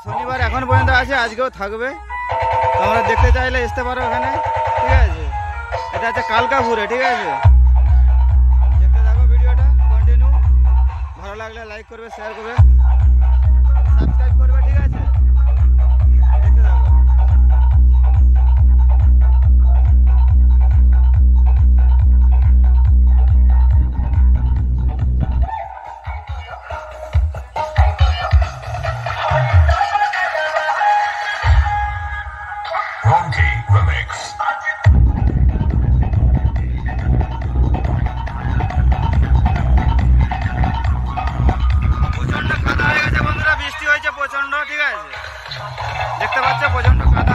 শনিবার এখন পর্যন্ত আছে, আজকেও থাকবে। তোমরা দেখতে চাইলে আসতে পারো এখানে, ঠিক আছে। এটা হচ্ছে কালকাপুরে, ঠিক আছে। দেখতে থাকো ভিডিওটা কন্টিনিউ। ভালো লাগলে লাইক করবে, শেয়ার করবে, সাবস্ক্রাইব করবে, ঠিক আছে। দেখতে থাকো। Ronki Remix. প্রচন্ড কাদা হয়ে গেছে বন্ধুরা, বৃষ্টি হয়েছে প্রচন্ড, ঠিক আছে। দেখতে পাচ্ছ প্রচন্ড কাদা।